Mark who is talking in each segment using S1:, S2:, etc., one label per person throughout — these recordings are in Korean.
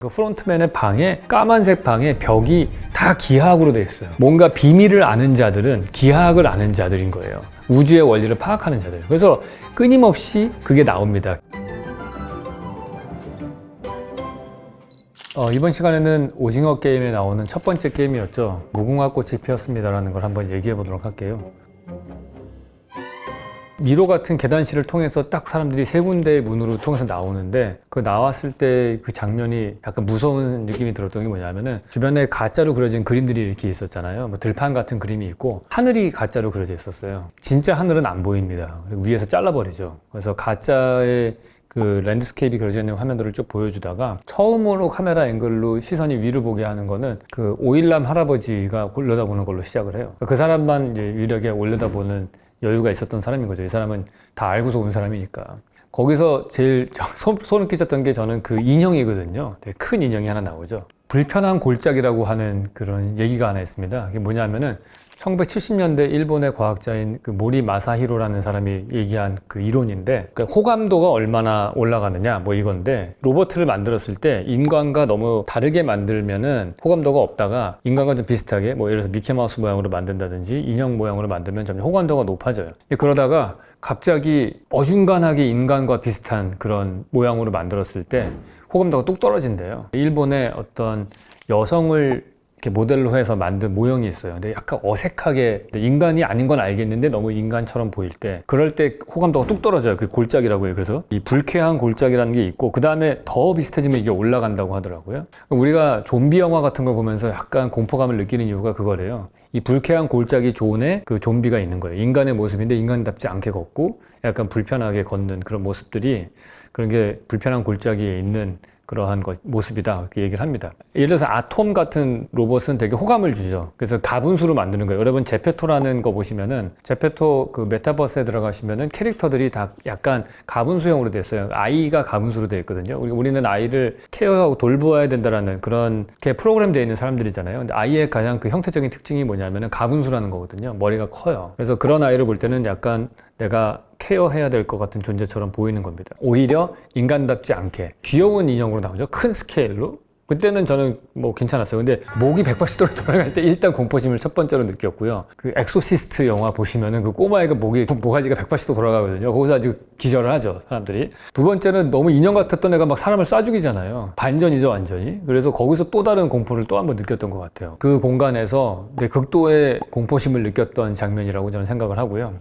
S1: 그 프론트맨의 방에, 까만색 방에 벽이 다 기하학으로 되어 있어요. 뭔가 비밀을 아는 자들은 기하학을 아는 자들인 거예요. 우주의 원리를 파악하는 자들. 그래서 끊임없이 그게 나옵니다. 이번 시간에는 오징어 게임에 나오는 첫 번째 게임이었죠. 무궁화 꽃이 피었습니다라는 걸 한번 얘기해 보도록 할게요. 미로 같은 계단실을 통해서 딱 사람들이 세 군데의 문으로 통해서 나오는데, 그 나왔을 때 그 장면이 약간 무서운 느낌이 들었던 게 뭐냐면은 주변에 가짜로 그려진 그림들이 이렇게 있었잖아요. 뭐 들판 같은 그림이 있고 하늘이 가짜로 그려져 있었어요. 진짜 하늘은 안 보입니다. 그리고 위에서 잘라버리죠. 그래서 가짜의 그 랜드스케이프가 그려져 있는 화면들을 쭉 보여주다가 처음으로 카메라 앵글로 시선이 위로 보게 하는 거는 그 오일남 할아버지가 올려다보는 걸로 시작을 해요. 그 사람만 이제 위력에 올려다보는 여유가 있었던 사람인 거죠. 이 사람은 다 알고서 온 사람이니까. 거기서 제일 소름 끼쳤던 게 저는 그 인형이거든요. 되게 큰 인형이 하나 나오죠. 불편한 골짜기라고 하는 그런 얘기가 하나 있습니다. 그게 뭐냐면은 1970년대 일본의 과학자인 그 모리 마사히로라는 사람이 얘기한 그 이론인데, 그러니까 호감도가 얼마나 올라가느냐 뭐 이건데, 로봇을 만들었을 때 인간과 너무 다르게 만들면은 호감도가 없다가 인간과 좀 비슷하게 뭐 예를 들어서 미키마우스 모양으로 만든다든지 인형 모양으로 만들면 점점 호감도가 높아져요. 그러다가 갑자기 어중간하게 인간과 비슷한 그런 모양으로 만들었을 때 호감도가 뚝 떨어진대요. 일본의 어떤 여성을 이렇게 모델로 해서 만든 모형이 있어요. 근데 약간 어색하게, 인간이 아닌 건 알겠는데 너무 인간처럼 보일 때, 그럴 때 호감도가 뚝 떨어져요. 그 골짜기라고 해요. 그래서 이 불쾌한 골짜기라는 게 있고, 그 다음에 더 비슷해지면 이게 올라간다고 하더라고요. 우리가 좀비 영화 같은 걸 보면서 약간 공포감을 느끼는 이유가 그거래요. 이 불쾌한 골짜기 존에 그 좀비가 있는 거예요. 인간의 모습인데 인간답지 않게 걷고 약간 불편하게 걷는 그런 모습들이, 그런 게 불편한 골짜기에 있는 그러한 모습이다, 그렇게 얘기를 합니다. 예를 들어서 아톰 같은 로봇은 되게 호감을 주죠. 그래서 가분수로 만드는 거예요. 여러분 제페토라는 거 보시면은, 제페토 그 메타버스에 들어가시면은 캐릭터들이 다 약간 가분수형으로 됐어요. 아이가 가분수로 되어 있거든요. 우리는 아이를 케어하고 돌보아야 된다라는 그런 게 프로그램 되어 있는 사람들이잖아요. 근데 아이의 가장 그 형태적인 특징이 뭐냐면은 가분수라는 거거든요. 머리가 커요. 그래서 그런 아이를 볼 때는 약간 내가 케어해야 될 것 같은 존재처럼 보이는 겁니다. 오히려 인간답지 않게 귀여운 인형으로 나오죠. 큰 스케일로. 그때는 저는 뭐 괜찮았어요. 근데 목이 180도로 돌아갈 때 일단 공포심을 첫 번째로 느꼈고요. 그 엑소시스트 영화 보시면은 그 꼬마애가 모가지가 180도 돌아가거든요. 거기서 아주 기절을 하죠, 사람들이. 두 번째는 너무 인형 같았던 애가 막 사람을 쏴 죽이잖아요. 반전이죠, 완전히. 그래서 거기서 또 다른 공포를 또 한 번 느꼈던 것 같아요. 그 공간에서 극도의 공포심을 느꼈던 장면이라고 저는 생각을 하고요.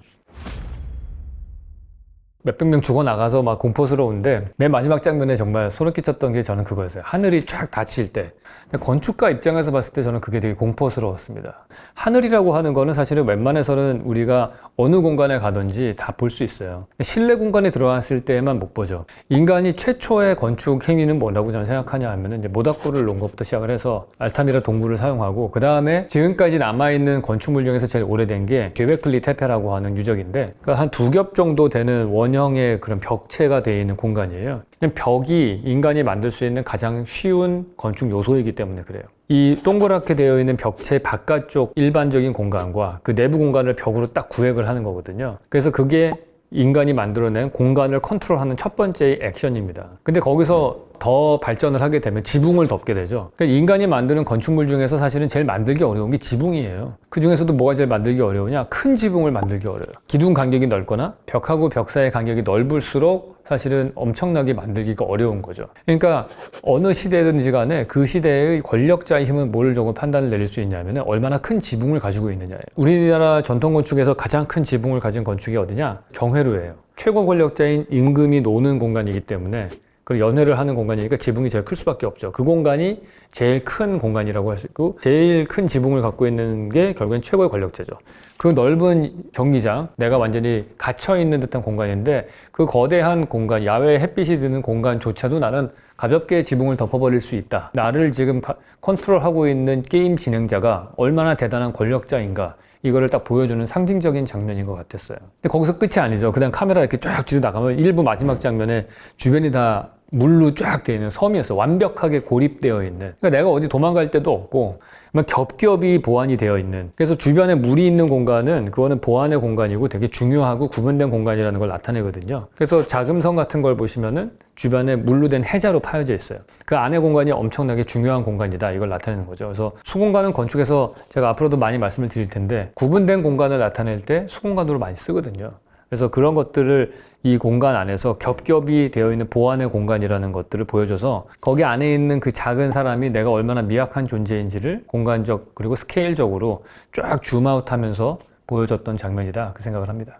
S1: 몇백 명 죽어나가서 막 공포스러운데, 맨 마지막 장면에 정말 소름 끼쳤던 게 저는 그거였어요. 하늘이 쫙 닫힐 때. 건축가 입장에서 봤을 때 저는 그게 되게 공포스러웠습니다. 하늘이라고 하는 거는 사실은 웬만해서는 우리가 어느 공간에 가든지 다 볼 수 있어요. 실내 공간에 들어왔을 때만 못 보죠. 인간이 최초의 건축 행위는 뭐라고 저는 생각하냐 하면은, 이제 모닥불을 놓은 것부터 시작을 해서 알타미라 동굴을 사용하고, 그 다음에 지금까지 남아있는 건축물 중에서 제일 오래된 게 gö베클리 테페라고 하는 유적인데, 그러니까 한 2겹 정도 되는 원형의 그런 벽체가 되어 있는 공간이에요. 벽이 인간이 만들 수 있는 가장 쉬운 건축 요소이기 때문에 그래요. 이 동그랗게 되어 있는 벽체 바깥쪽 일반적인 공간과 그 내부 공간을 벽으로 딱 구획을 하는 거거든요. 그래서 그게 인간이 만들어낸 공간을 컨트롤하는 첫 번째 액션입니다. 근데 거기서 더 발전을 하게 되면 지붕을 덮게 되죠. 그러니까 인간이 만드는 건축물 중에서 사실은 제일 만들기 어려운 게 지붕이에요. 그 중에서도 뭐가 제일 만들기 어려우냐? 큰 지붕을 만들기 어려워요. 기둥 간격이 넓거나 벽하고 벽 사이의 간격이 넓을수록 사실은 엄청나게 만들기가 어려운 거죠. 그러니까 어느 시대든지 간에 그 시대의 권력자의 힘은 뭘 조금 판단을 내릴 수 있냐면 얼마나 큰 지붕을 가지고 있느냐예요. 우리나라 전통 건축에서 가장 큰 지붕을 가진 건축이 어디냐? 경회로예요. 최고 권력자인 임금이 노는 공간이기 때문에, 그리고 연회를 하는 공간이니까 지붕이 제일 클 수밖에 없죠. 그 공간이 제일 큰 공간이라고 할 수 있고, 제일 큰 지붕을 갖고 있는 게 결국엔 최고의 권력자죠. 그 넓은 경기장, 내가 완전히 갇혀있는 듯한 공간인데, 그 거대한 공간, 야외 햇빛이 드는 공간조차도 나는 가볍게 지붕을 덮어버릴 수 있다. 나를 지금 컨트롤하고 있는 게임 진행자가 얼마나 대단한 권력자인가, 이거를 딱 보여주는 상징적인 장면인 것 같았어요. 근데 거기서 끝이 아니죠. 그다음 카메라 이렇게 쫙 뒤로 나가면 일부 마지막 장면에 주변이 다 물로 쫙 되어 있는 섬이었어. 완벽하게 고립되어 있는. 그러니까 내가 어디 도망갈 데도 없고 겹겹이 보완이 되어 있는. 그래서 주변에 물이 있는 공간은 그거는 보완의 공간이고 되게 중요하고 구분된 공간이라는 걸 나타내거든요. 그래서 자금성 같은 걸 보시면은 주변에 물로 된 해자로 파여져 있어요. 그 안의 공간이 엄청나게 중요한 공간이다. 이걸 나타내는 거죠. 그래서 수공간은 건축에서 제가 앞으로도 많이 말씀을 드릴 텐데 구분된 공간을 나타낼 때 수공간으로 많이 쓰거든요. 그래서 그런 것들을 이 공간 안에서 겹겹이 되어 있는 보완의 공간이라는 것들을 보여줘서 거기 안에 있는 그 작은 사람이 내가 얼마나 미약한 존재인지를 공간적 그리고 스케일적으로 쫙 줌아웃 하면서 보여줬던 장면이다. 그 생각을 합니다.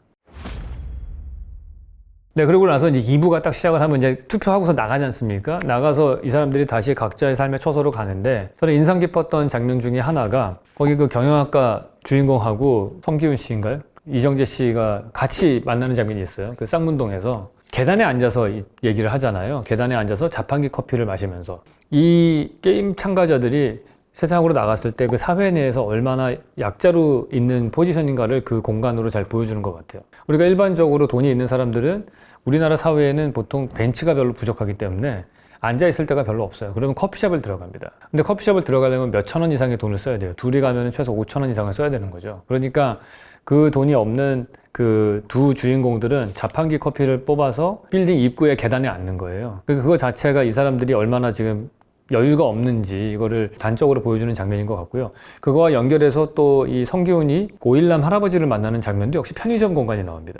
S1: 네, 그러고 나서 이제 2부가 딱 시작을 하면 이제 투표하고서 나가지 않습니까? 나가서 이 사람들이 다시 각자의 삶의 처소로 가는데 저는 인상 깊었던 장면 중에 하나가 거기 그 경영학과 주인공하고 성기훈 씨인가요? 이정재 씨가 같이 만나는 장면이 있어요. 그 쌍문동에서 계단에 앉아서 얘기를 하잖아요. 계단에 앉아서 자판기 커피를 마시면서 이 게임 참가자들이 세상으로 나갔을 때 그 사회 내에서 얼마나 약자로 있는 포지션인가를 그 공간으로 잘 보여주는 것 같아요. 우리가 일반적으로 돈이 있는 사람들은 우리나라 사회에는 보통 벤치가 별로 부족하기 때문에 앉아있을 데가 별로 없어요. 그러면 커피숍을 들어갑니다. 근데 커피숍을 들어가려면 몇천 원 이상의 돈을 써야 돼요. 둘이 가면 최소 5천 원 이상을 써야 되는 거죠. 그러니까 그 돈이 없는 그 두 주인공들은 자판기 커피를 뽑아서 빌딩 입구에 계단에 앉는 거예요. 그거 자체가 이 사람들이 얼마나 지금 여유가 없는지 이거를 단적으로 보여주는 장면인 것 같고요. 그거와 연결해서 또 이 성기훈이 고일남 할아버지를 만나는 장면도 역시 편의점 공간이 나옵니다.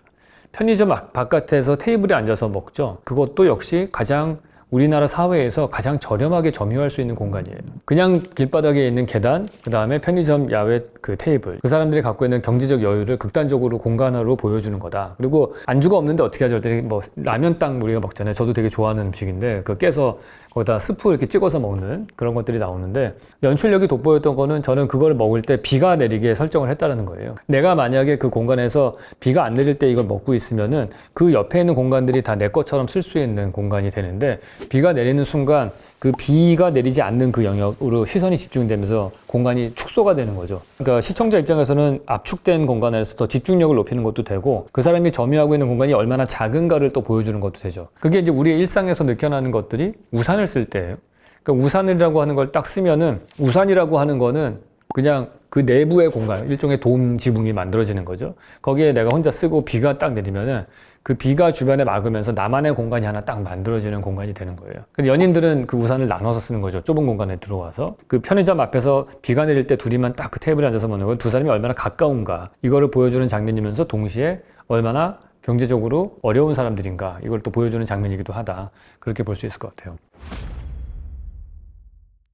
S1: 편의점 바깥에서 테이블에 앉아서 먹죠. 그것도 역시 가장 우리나라 사회에서 가장 저렴하게 점유할 수 있는 공간이에요. 그냥 길바닥에 있는 계단, 그 다음에 편의점 야외 그 테이블. 그 사람들이 갖고 있는 경제적 여유를 극단적으로 공간화로 보여주는 거다. 그리고 안주가 없는데 어떻게 하죠? 뭐 라면 땅 우리가 먹잖아요. 저도 되게 좋아하는 음식인데 그거 깨서 거기다 스프 이렇게 찍어서 먹는 그런 것들이 나오는데 연출력이 돋보였던 거는 저는 그걸 먹을 때 비가 내리게 설정을 했다는 거예요. 내가 만약에 그 공간에서 비가 안 내릴 때 이걸 먹고 있으면은 그 옆에 있는 공간들이 다 내 것처럼 쓸 수 있는 공간이 되는데 비가 내리는 순간 그 비가 내리지 않는 그 영역으로 시선이 집중되면서 공간이 축소가 되는 거죠. 그러니까 시청자 입장에서는 압축된 공간에서 더 집중력을 높이는 것도 되고 그 사람이 점유하고 있는 공간이 얼마나 작은가를 또 보여주는 것도 되죠. 그게 이제 우리의 일상에서 느껴나는 것들이 우산을 쓸 때예요. 그러니까 우산이라고 하는 걸 딱 쓰면은 우산이라고 하는 거는 그냥 그 내부의 공간, 일종의 돔 지붕이 만들어지는 거죠. 거기에 내가 혼자 쓰고 비가 딱 내리면은 그 비가 주변에 막으면서 나만의 공간이 하나 딱 만들어지는 공간이 되는 거예요. 그래서 연인들은 그 우산을 나눠서 쓰는 거죠. 좁은 공간에 들어와서. 그 편의점 앞에서 비가 내릴 때 둘이만 딱 그 테이블에 앉아서 먹는 건 두 사람이 얼마나 가까운가. 이거를 보여주는 장면이면서 동시에 얼마나 경제적으로 어려운 사람들인가. 이걸 또 보여주는 장면이기도 하다. 그렇게 볼 수 있을 것 같아요.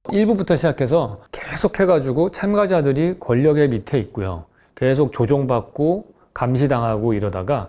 S1: 1부부터 시작해서 계속 해가지고 참가자들이 권력의 밑에 있고요. 계속 조종받고 감시당하고 이러다가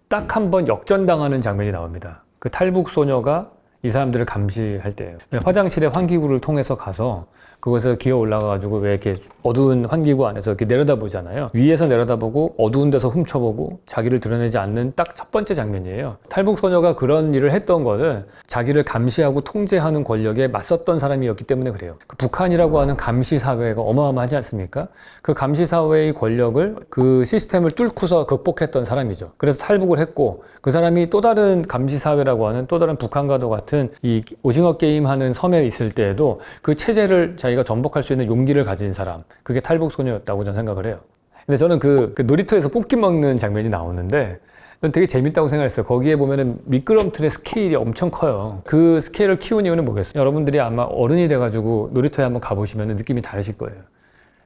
S1: 딱 한 번 역전당하는 장면이 나옵니다. 그 탈북 소녀가 이 사람들을 감시할 때예요. 화장실에 환기구를 통해서 가서 그곳에 기어 올라가가지고 왜 이렇게 어두운 환기구 안에서 이렇게 내려다보잖아요. 위에서 내려다보고 어두운 데서 훔쳐보고 자기를 드러내지 않는 딱 첫 번째 장면이에요. 탈북 소녀가 그런 일을 했던 거는 자기를 감시하고 통제하는 권력에 맞섰던 사람이었기 때문에 그래요. 그 북한이라고 하는 감시 사회가 어마어마하지 않습니까? 그 감시 사회의 권력을 그 시스템을 뚫고서 극복했던 사람이죠. 그래서 탈북을 했고 그 사람이 또 다른 감시 사회라고 하는 또 다른 북한과도 같은 이 오징어 게임 하는 섬에 있을 때에도 그 체제를 자기가 전복할 수 있는 용기를 가진 사람, 그게 탈북 소녀였다고 저는 생각을 해요. 근데 저는 그 놀이터에서 뽑기 먹는 장면이 나오는데 전 되게 재밌다고 생각했어요. 거기에 보면은 미끄럼틀의 스케일이 엄청 커요. 그 스케일을 키운 이유는 뭐겠어요? 여러분들이 아마 어른이 돼가지고 놀이터에 한번 가보시면 느낌이 다르실 거예요.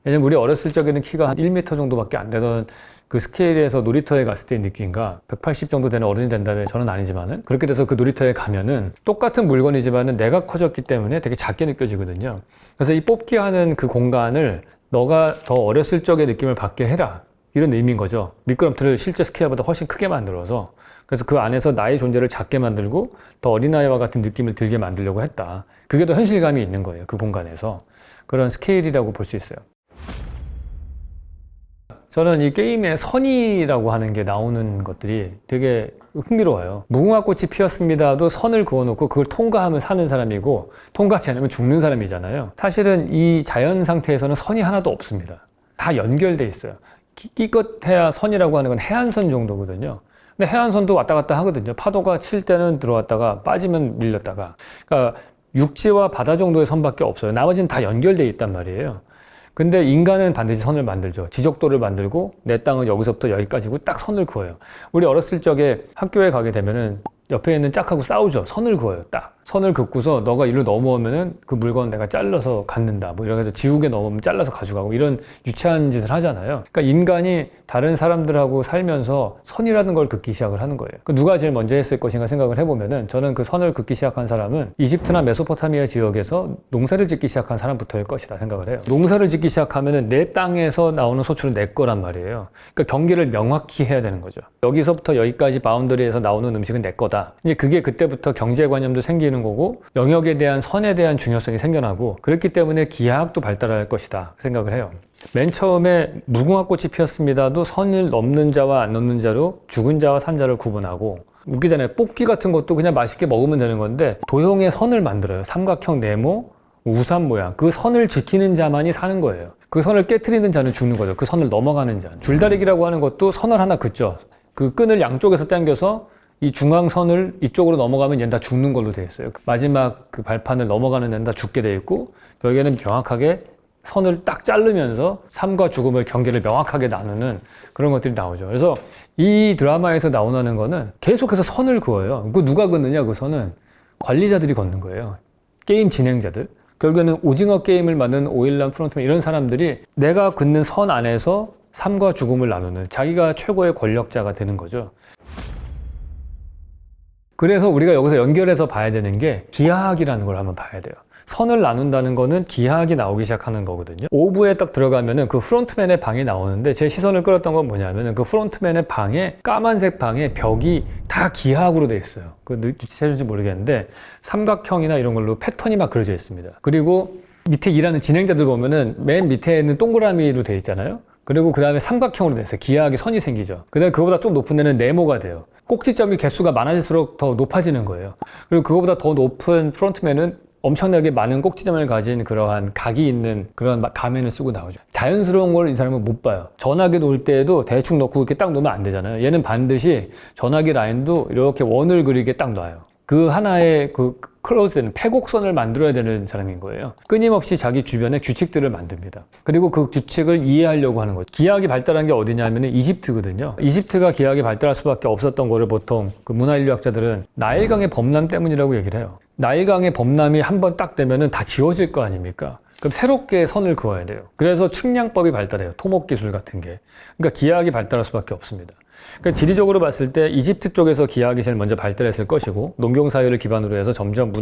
S1: 왜냐면 우리 어렸을 적에는 키가 한 1m 정도밖에 안 되던 그 스케일에서 놀이터에 갔을 때의 느낌과 180 정도 되는 어른이 된다면 저는 아니지만은 그렇게 돼서 그 놀이터에 가면은 똑같은 물건이지만은 내가 커졌기 때문에 되게 작게 느껴지거든요. 그래서 이 뽑기 하는 그 공간을 너가 더 어렸을 적의 느낌을 받게 해라. 이런 의미인 거죠. 미끄럼틀을 실제 스케일보다 훨씬 크게 만들어서 그래서 그 안에서 나의 존재를 작게 만들고 더 어린아이와 같은 느낌을 들게 만들려고 했다. 그게 더 현실감이 있는 거예요. 그 공간에서. 그런 스케일이라고 볼 수 있어요. 저는 이 게임에 선이라고 하는 게 나오는 것들이 되게 흥미로워요. 무궁화꽃이 피었습니다도 선을 그어놓고 그걸 통과하면 사는 사람이고 통과하지 않으면 죽는 사람이잖아요. 사실은 이 자연 상태에서는 선이 하나도 없습니다. 다 연결돼 있어요. 끼껏해야 선이라고 하는 건 해안선 정도거든요. 근데 해안선도 왔다 갔다 하거든요. 파도가 칠 때는 들어왔다가 빠지면 밀렸다가. 그러니까 육지와 바다 정도의 선밖에 없어요. 나머지는 다 연결돼 있단 말이에요. 근데 인간은 반드시 선을 만들죠. 지적도를 만들고 내 땅은 여기서부터 여기까지고 딱 선을 그어요. 우리 어렸을 적에 학교에 가게 되면은 옆에 있는 짝하고 싸우죠. 선을 그어요. 딱. 선을 긋고서 너가 일로 넘어오면은 그 물건 내가 잘라서 갖는다. 뭐 이렇게 해서 지우개 넘으면 잘라서 가져가고 이런 유치한 짓을 하잖아요. 그러니까 인간이 다른 사람들하고 살면서 선이라는 걸 긋기 시작을 하는 거예요. 누가 제일 먼저 했을 것인가 생각을 해보면은 저는 그 선을 긋기 시작한 사람은 이집트나 메소포타미아 지역에서 농사를 짓기 시작한 사람부터일 것이다 생각을 해요. 농사를 짓기 시작하면은 내 땅에서 나오는 소출은 내 거란 말이에요. 그러니까 경계를 명확히 해야 되는 거죠. 여기서부터 여기까지 바운더리에서 나오는 음식은 내 거다. 이제 그게 그때부터 경제관념도 생기는 거고 영역에 대한 선에 대한 중요성이 생겨나고 그렇기 때문에 기하학도 발달할 것이다 생각을 해요. 맨 처음에 무궁화꽃이 피었습니다도 선을 넘는 자와 안 넘는 자로 죽은 자와 산 자를 구분하고 웃기잖아요. 뽑기 같은 것도 그냥 맛있게 먹으면 되는 건데 도형의 선을 만들어요. 삼각형 네모, 우산 모양. 그 선을 지키는 자만이 사는 거예요. 그 선을 깨트리는 자는 죽는 거죠. 그 선을 넘어가는 자. 줄다리기라고 하는 것도 선을 하나 긋죠. 그 끈을 양쪽에서 당겨서 이 중앙선을 이쪽으로 넘어가면 얘는 다 죽는 걸로 되어 있어요. 마지막 그 발판을 넘어가는 데는 다 죽게 되어 있고 여기에는 명확하게 선을 딱 자르면서 삶과 죽음을 경계를 명확하게 나누는 그런 것들이 나오죠. 그래서 이 드라마에서 나오는 거는 계속해서 선을 그어요. 그 누가 긋느냐 그 선은 관리자들이 걷는 거예요. 게임 진행자들. 결국에는 오징어 게임을 만든 오일남 프론트맨 이런 사람들이 내가 긋는 선 안에서 삶과 죽음을 나누는 자기가 최고의 권력자가 되는 거죠. 그래서 우리가 여기서 연결해서 봐야 되는 게 기하학이라는 걸 한번 봐야 돼요. 선을 나눈다는 거는 기하학이 나오기 시작하는 거거든요. 5부에 딱 들어가면은 그 프론트맨의 방이 나오는데 제 시선을 끌었던 건 뭐냐면은 그 프론트맨의 방에 까만색 방에 벽이 다 기하학으로 돼 있어요. 그 눈치채는지 모르겠는데 삼각형이나 이런 걸로 패턴이 막 그려져 있습니다. 그리고 밑에 일하는 진행자들 보면은 맨 밑에는 동그라미로 돼 있잖아요. 그리고 그 다음에 삼각형으로 돼 있어요. 기하학이 선이 생기죠. 그 다음에 그거보다 좀 높은 데는 네모가 돼요. 꼭지점이 개수가 많아질수록 더 높아지는 거예요. 그리고 그거보다 더 높은 프론트맨은 엄청나게 많은 꼭지점을 가진 그러한 각이 있는 그런 가면을 쓰고 나오죠. 자연스러운 걸 이 사람은 못 봐요. 전화기 놓을 때에도 대충 넣고 이렇게 딱 놓으면 안 되잖아요. 얘는 반드시 전화기 라인도 이렇게 원을 그리게 딱 놔요. 그 하나의 그 클로즈되는 패곡선을 만들어야 되는 사람인 거예요. 끊임없이 자기 주변에 규칙들을 만듭니다. 그리고 그 규칙을 이해하려고 하는 거죠. 기하학이 발달한 게 어디냐면 이집트거든요. 이집트가 기하학이 발달할 수밖에 없었던 거를 보통 그 문화인류학자들은 나일강의 범람 때문이라고 얘기를 해요. 나일강의 범람이 한번 딱 되면은 다 지워질 거 아닙니까? 그럼 새롭게 선을 그어야 돼요. 그래서 측량법이 발달해요. 토목기술 같은 게. 그러니까 기하학이 발달할 수밖에 없습니다. 그러니까 지리적으로 봤을 때 이집트 쪽에서 기하학이 제일 먼저 발달했을 것이고 농경사회를 기반으로 해서 점점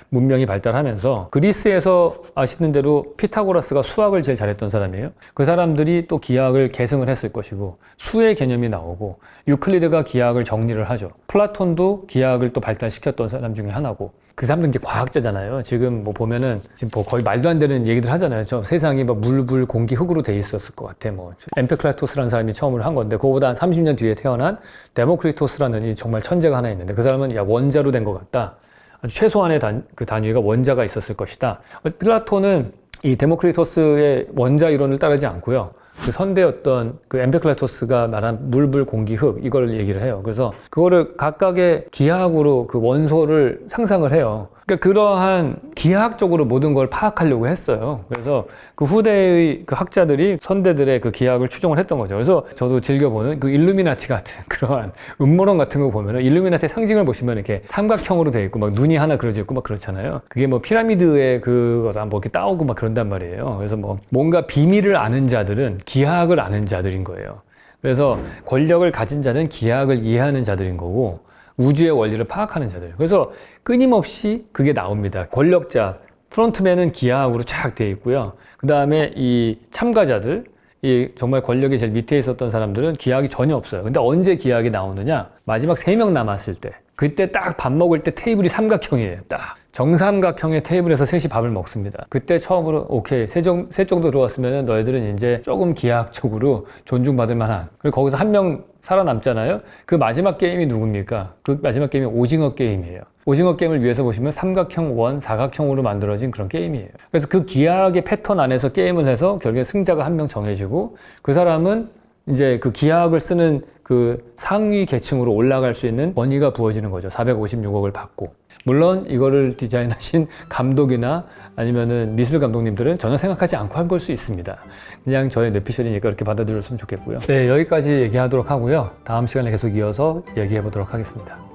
S1: 문명이 발달하면서 그리스에서 아시는 대로 피타고라스가 수학을 제일 잘했던 사람이에요. 그 사람들이 또 기하학을 계승을 했을 것이고 수의 개념이 나오고 유클리드가 기하학을 정리를 하죠. 플라톤도 기하학을 또 발달시켰던 사람 중에 하나고 그 사람들 이제 과학자잖아요. 지금 뭐 보면은 지금 뭐 거의 말도 안 되는 얘기들 하잖아요. 저 세상이 뭐 물, 불, 공기, 흙으로 돼 있었을 것 같아. 뭐 엠페크라토스라는 사람이 처음으로 한 건데 그거보다 한 30년 뒤에 태어난 데모크리토스라는 이 정말 천재가 하나 있는데 그 사람은 야 원자로 된 것 같다. 아주 최소한의 그 단위가 원자가 있었을 것이다. 플라톤은 이 데모크리토스의 원자 이론을 따르지 않고요. 그 선대였던 그 엠페클라토스가 말한 물, 불, 공기, 흙 이걸 얘기를 해요. 그래서 그거를 각각의 기하학으로 그 원소를 상상을 해요. 그러니까 그러한 기하학적으로 모든 걸 파악하려고 했어요. 그래서 그 후대의 그 학자들이 선대들의 그 기하학을 추종을 했던 거죠. 그래서 저도 즐겨보는 그 일루미나티 같은 그러한 음모론 같은 거 보면은 일루미나티 상징을 보시면 이렇게 삼각형으로 돼 있고 막 눈이 하나 그려져 있고 막 그렇잖아요. 그게 뭐 피라미드에 그거다 뭐 이렇게 따오고 막 그런단 말이에요. 그래서 뭐 뭔가 비밀을 아는 자들은 기하학을 아는 자들인 거예요. 그래서 권력을 가진 자는 기하학을 이해하는 자들인 거고 우주의 원리를 파악하는 자들. 그래서 끊임없이 그게 나옵니다. 권력자, 프론트맨은 기하학으로 쫙 되어 있고요. 그 다음에 이 참가자들, 이 정말 권력이 제일 밑에 있었던 사람들은 기하학이 전혀 없어요. 근데 언제 기하학이 나오느냐? 마지막 3명 남았을 때. 그때 딱 밥 먹을 때 테이블이 삼각형이에요. 딱. 정삼각형의 테이블에서 셋이 밥을 먹습니다. 그때 처음으로 오케이 셋 정도 들어왔으면 너희들은 이제 조금 기하학적으로 존중받을 만한 그리고 거기서 한 명 살아남잖아요. 그 마지막 게임이 누굽니까? 그 마지막 게임이 오징어 게임이에요. 오징어 게임을 위해서 보시면 삼각형, 원, 사각형으로 만들어진 그런 게임이에요. 그래서 그 기하학의 패턴 안에서 게임을 해서 결국에 승자가 한 명 정해지고 그 사람은 이제 그 기하학을 쓰는 그 상위 계층으로 올라갈 수 있는 권위가 부어지는 거죠. 456억을 받고. 물론 이거를 디자인하신 감독이나 아니면은 미술 감독님들은 전혀 생각하지 않고 한 걸 수 있습니다. 그냥 저의 뇌피셜이니까 그렇게 받아들였으면 좋겠고요. 네, 여기까지 얘기하도록 하고요. 다음 시간에 계속 이어서 얘기해 보도록 하겠습니다.